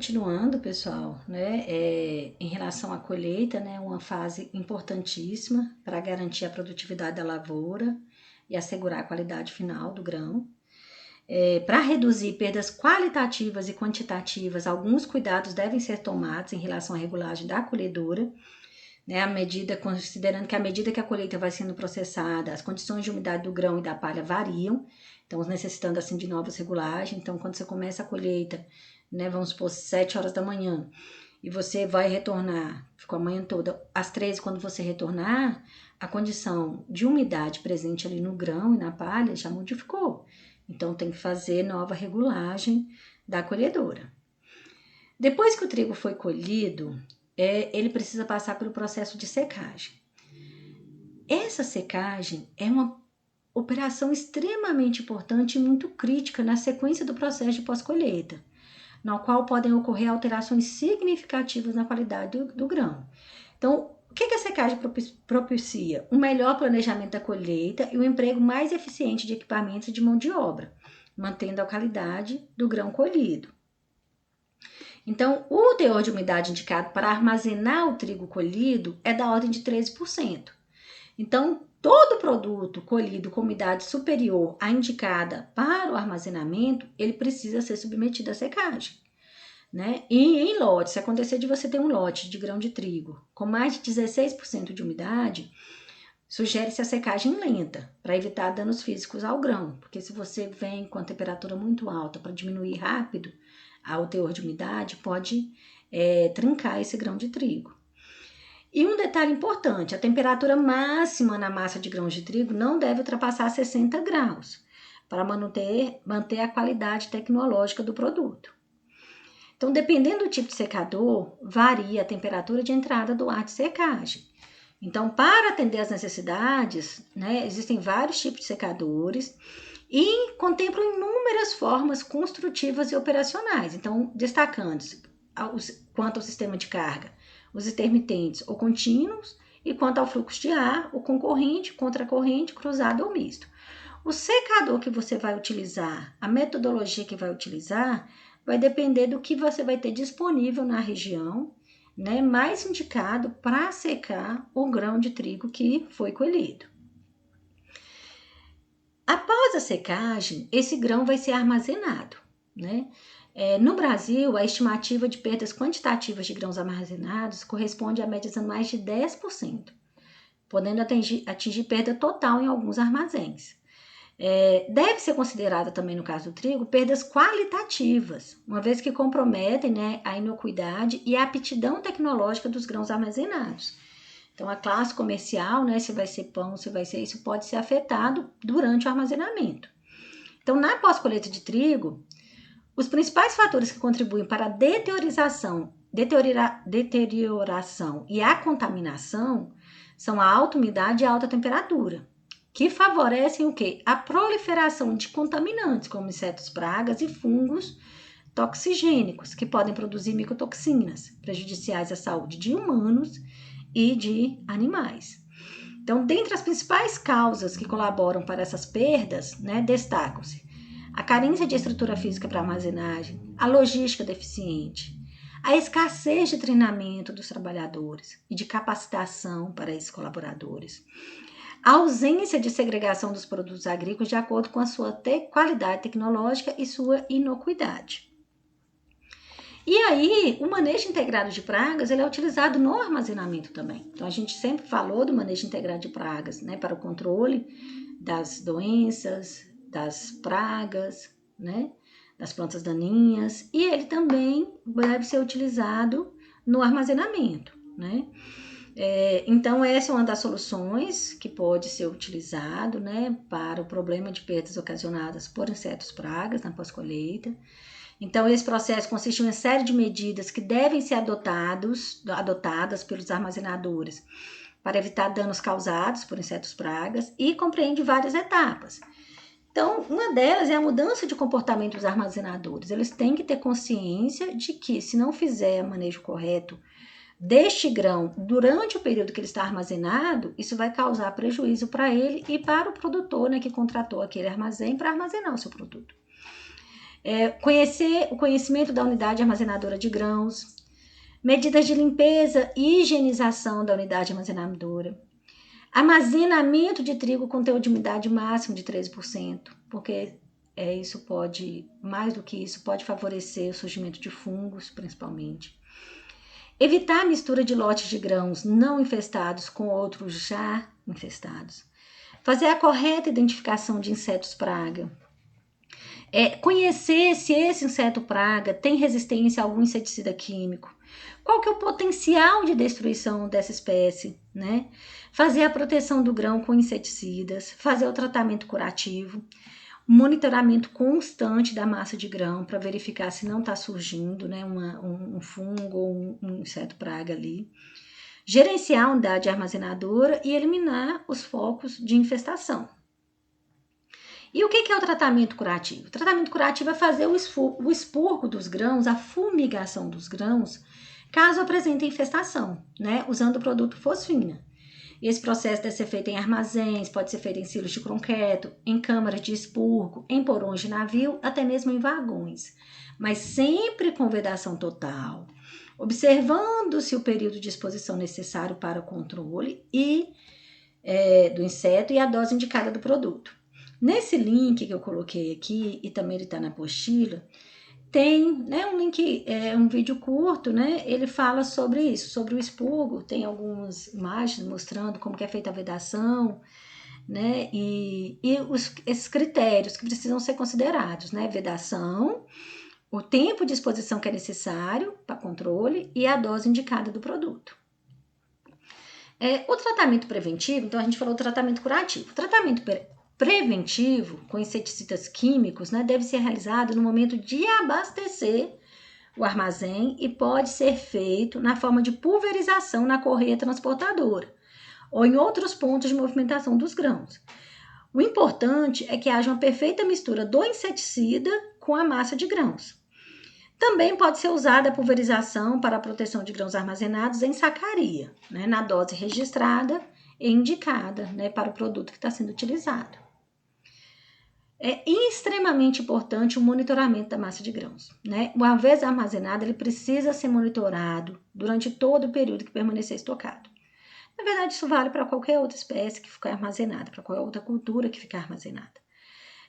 continuando, pessoal, né, em relação à colheita, né, uma fase importantíssima para garantir a produtividade da lavoura e assegurar a qualidade final do grão. Para reduzir perdas qualitativas e quantitativas, alguns cuidados devem ser tomados em relação à regulagem da colhedora, né, considerando que à medida que a colheita vai sendo processada, as condições de umidade do grão e da palha variam, então necessitando assim de novas regulagens. Então, quando você começa a colheita, né, vamos supor 7 horas da manhã, e você vai retornar, ficou a manhã toda, às 13, quando você retornar, a condição de umidade presente ali no grão e na palha já modificou. Então, tem que fazer nova regulagem da colhedora. Depois que o trigo foi colhido, ele precisa passar pelo processo de secagem. Essa secagem é uma operação extremamente importante e muito crítica na sequência do processo de pós-colheita, no qual podem ocorrer alterações significativas na qualidade do grão. Então, o que a secagem propicia? Um melhor planejamento da colheita e o emprego mais eficiente de equipamentos e de mão de obra, mantendo a qualidade do grão colhido. Então, o teor de umidade indicado para armazenar o trigo colhido é da ordem de 13%. Então, todo produto colhido com umidade superior à indicada para o armazenamento, ele precisa ser submetido à secagem, né? E em lotes, se acontecer de você ter um lote de grão de trigo com mais de 16% de umidade, sugere-se a secagem lenta, para evitar danos físicos ao grão, porque se você vem com a temperatura muito alta para diminuir rápido o teor de umidade, pode trincar esse grão de trigo. E um detalhe importante, a temperatura máxima na massa de grãos de trigo não deve ultrapassar 60 graus, para manter a qualidade tecnológica do produto. Então, dependendo do tipo de secador, varia a temperatura de entrada do ar de secagem. Então, para atender às necessidades, né, existem vários tipos de secadores e contemplam inúmeras formas construtivas e operacionais. Então, destacando-se quanto ao sistema de carga, os intermitentes ou contínuos, e quanto ao fluxo de ar, o concorrente, contracorrente, cruzado ou misto. O secador que você vai utilizar, a metodologia que vai utilizar, vai depender do que você vai ter disponível na região, né, mais indicado para secar o grão de trigo que foi colhido. Após a secagem, esse grão vai ser armazenado, né? No Brasil, a estimativa de perdas quantitativas de grãos armazenados corresponde a médias anuais de 10%, podendo atingir perda total em alguns armazéns. Deve ser considerada também, no caso do trigo, perdas qualitativas, uma vez que comprometem, né, a inocuidade e a aptidão tecnológica dos grãos armazenados. Então, a classe comercial, né, se vai ser pão, se vai ser isso, pode ser afetado durante o armazenamento. Então, na pós-colheita de trigo, os principais fatores que contribuem para a deterioração e a contaminação são a alta umidade e a alta temperatura, que favorecem o quê? A proliferação de contaminantes, como insetos, pragas e fungos toxigênicos, que podem produzir micotoxinas, prejudiciais à saúde de humanos e de animais. Então, dentre as principais causas que colaboram para essas perdas, né, destacam-se a carência de estrutura física para armazenagem, a logística deficiente, a escassez de treinamento dos trabalhadores e de capacitação para esses colaboradores, a ausência de segregação dos produtos agrícolas de acordo com a sua qualidade tecnológica e sua inocuidade. E aí, o manejo integrado de pragas, ele é utilizado no armazenamento também. Então, a gente sempre falou do manejo integrado de pragas, né, para o controle das doenças, das pragas, né, das plantas daninhas, e ele também deve ser utilizado no armazenamento, né. Então, essa é uma das soluções que pode ser utilizado, né, para o problema de perdas ocasionadas por insetos pragas na pós-colheita. Então, esse processo consiste em uma série de medidas que devem ser adotadas pelos armazenadores para evitar danos causados por insetos pragas e compreende várias etapas. Então, uma delas é a mudança de comportamento dos armazenadores. Eles têm que ter consciência de que, se não fizer o manejo correto deste grão durante o período que ele está armazenado, isso vai causar prejuízo para ele e para o produtor, né, que contratou aquele armazém para armazenar o seu produto. O conhecimento da unidade armazenadora de grãos, medidas de limpeza e higienização da unidade armazenadora, armazenamento de trigo com teor de umidade máximo de 13%, porque isso pode, mais do que isso, pode favorecer o surgimento de fungos, principalmente. Evitar a mistura de lotes de grãos não infestados com outros já infestados. Fazer a correta identificação de insetos praga. Conhecer se esse inseto praga tem resistência a algum inseticida químico. Qual que é o potencial de destruição dessa espécie, né? Fazer a proteção do grão com inseticidas, fazer o tratamento curativo, monitoramento constante da massa de grão para verificar se não está surgindo, né, um fungo ou um inseto praga ali. Gerenciar a unidade armazenadora e eliminar os focos de infestação. E o que é o tratamento curativo? O tratamento curativo é fazer o expurgo dos grãos, a fumigação dos grãos, caso apresentem infestação, né, usando o produto fosfina. Esse processo deve ser feito em armazéns, pode ser feito em silos de concreto, em câmaras de expurgo, em porões de navio, até mesmo em vagões. Mas sempre com vedação total, observando-se o período de exposição necessário para o controle do inseto e a dose indicada do produto. Nesse link que eu coloquei aqui, e também ele está na apostila, tem, né, um link, um vídeo curto, né? Ele fala sobre isso, sobre o expurgo, tem algumas imagens mostrando como que é feita a vedação, né? E esses critérios que precisam ser considerados, né? Vedação, o tempo de exposição que é necessário para controle e a dose indicada do produto. O tratamento preventivo, então a gente falou do tratamento curativo. O tratamento preventivo com inseticidas químicos, né, deve ser realizado no momento de abastecer o armazém e pode ser feito na forma de pulverização na correia transportadora ou em outros pontos de movimentação dos grãos. O importante é que haja uma perfeita mistura do inseticida com a massa de grãos. Também pode ser usada a pulverização para a proteção de grãos armazenados em sacaria, né, na dose registrada e indicada, né, para o produto que está sendo utilizado. É extremamente importante o monitoramento da massa de grãos, né? Uma vez armazenado, ele precisa ser monitorado durante todo o período que permanecer estocado. Na verdade, isso vale para qualquer outra espécie que ficar armazenada, para qualquer outra cultura que ficar armazenada.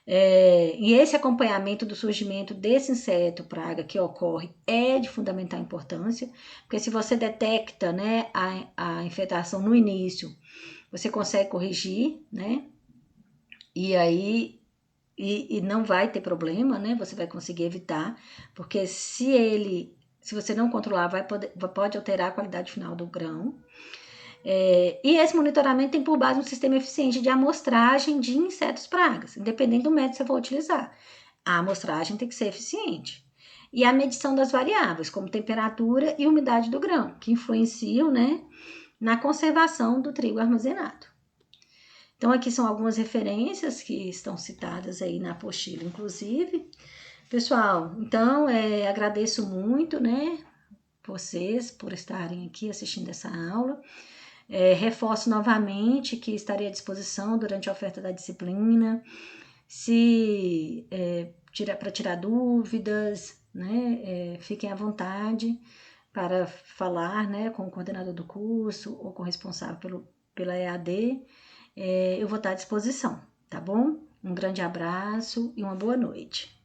E esse acompanhamento do surgimento desse inseto praga que ocorre é de fundamental importância, porque se você detecta, né, a infestação no início, você consegue corrigir, né? E aí e não vai ter problema, né? Você vai conseguir evitar, porque se você não controlar, pode alterar a qualidade final do grão. E esse monitoramento tem por base um sistema eficiente de amostragem de insetos pragas, independente do método que você for utilizar. A amostragem tem que ser eficiente. E a medição das variáveis, como temperatura e umidade do grão, que influenciam, né, na conservação do trigo armazenado. Então, aqui são algumas referências que estão citadas aí na apostila, inclusive. Pessoal, então, agradeço muito, né, vocês por estarem aqui assistindo essa aula. Reforço novamente que estarei à disposição durante a oferta da disciplina, para tirar dúvidas, né, fiquem à vontade para falar, né, com o coordenador do curso ou com o responsável pela EAD. Eu vou estar à disposição, tá bom? Um grande abraço e uma boa noite.